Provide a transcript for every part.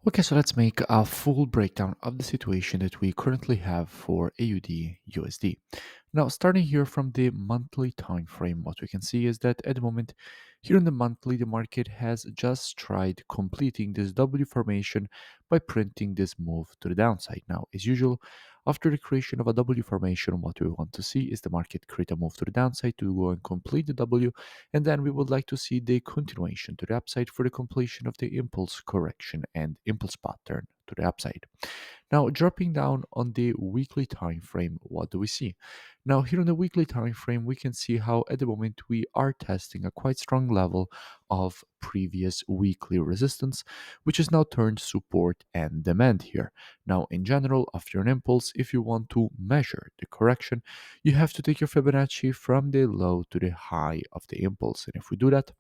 Okay, so let's make a full breakdown of the situation that we currently have for AUD USD. Now, starting here from the monthly time frame, what we can see is that at the moment, here in the monthly, the market has just tried completing this W formation by printing this move to the downside. Now, as usual, after the creation of a W formation, what we want to see is the market create a move to the downside to go and complete the W, and then we would like to see the continuation to the upside for the completion of the impulse correction and impulse pattern to the upside. Now, dropping down on the weekly time frame, what do we see? Now, here on the weekly time frame, we can see how at the moment we are testing a quite strong level of previous weekly resistance, which is now turned support and demand here. Now, in general, after an impulse, if you want to measure the correction, you have to take your Fibonacci from the low to the high of the impulse. And if we do that,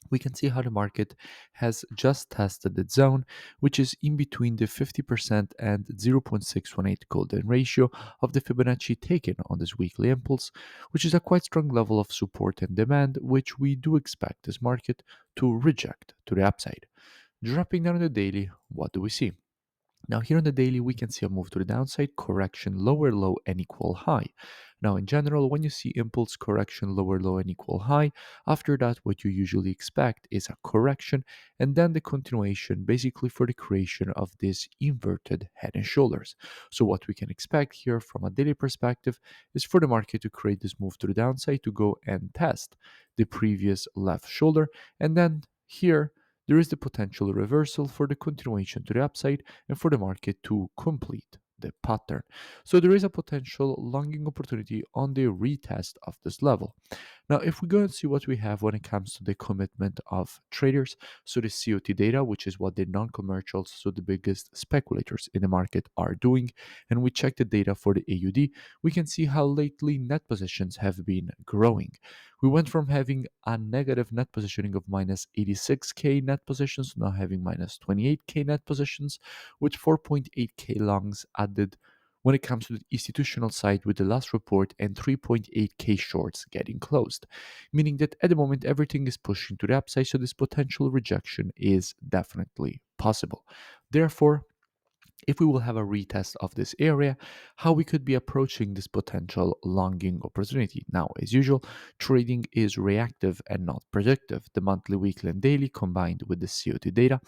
we can see how the market has just tested its zone, which is in between the 50% and 0.618 golden ratio of the Fibonacci taken on this weekly impulse, which is a quite strong level of support and demand, which we do expect this market to reject to the upside. Dropping down on the daily, what do we see? Now, here on the daily, we can see a move to the downside, correction, lower low, and equal high. Now, in general, when you see impulse correction, lower low, and equal high, after that, what you usually expect is a correction and then the continuation, basically for the creation of this inverted head and shoulders. So, what we can expect here from a daily perspective is for the market to create this move to the downside to go and test the previous left shoulder, and then here there is the potential reversal for the continuation to the upside and for the market to complete the pattern. So there is a potential longing opportunity on the retest of this level. Now, if we go and see what we have when it comes to the commitment of traders, so the COT data, which is what the non commercials, so the biggest speculators in the market are doing, and we check the data for the AUD, we can see how lately net positions have been growing. We went from having a negative net positioning of minus 86k net positions to now having minus 28k net positions, with 4.8k longs added when it comes to the institutional side with the last report and 3.8k shorts getting closed, meaning that at the moment everything is pushing to the upside, so this potential rejection is definitely possible. Therefore, if we will have a retest of this area, how we could be approaching this potential longing opportunity. Now, as usual, trading is reactive and not predictive. The monthly, weekly, and daily combined with the COT data,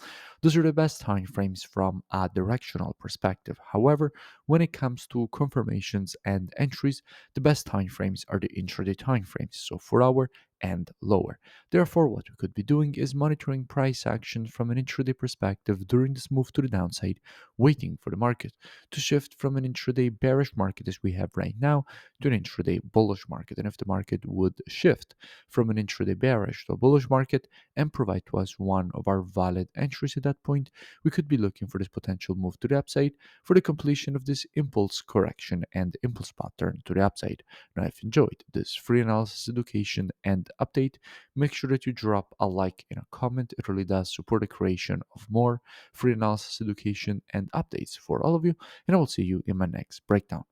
those are the best time frames from a directional perspective. However, when it comes to confirmations and entries, the best time frames are the intraday time frames, so 4 hour and lower. Therefore, what we could be doing is monitoring price action from an intraday perspective during this move to the downside, waiting for the market to shift from an intraday bearish market as we have right now to an intraday bullish market. And if the market would shift from an intraday bearish to a bullish market and provide to us one of our valid entries at that point, we could be looking for this potential move to the upside for the completion of this impulse correction and impulse pattern to the upside. Now, if you enjoyed this free analysis education and update, make sure that you drop a like and a comment. It really does support the creation of more free analysis education and updates for all of you. And I will see you in my next breakdown.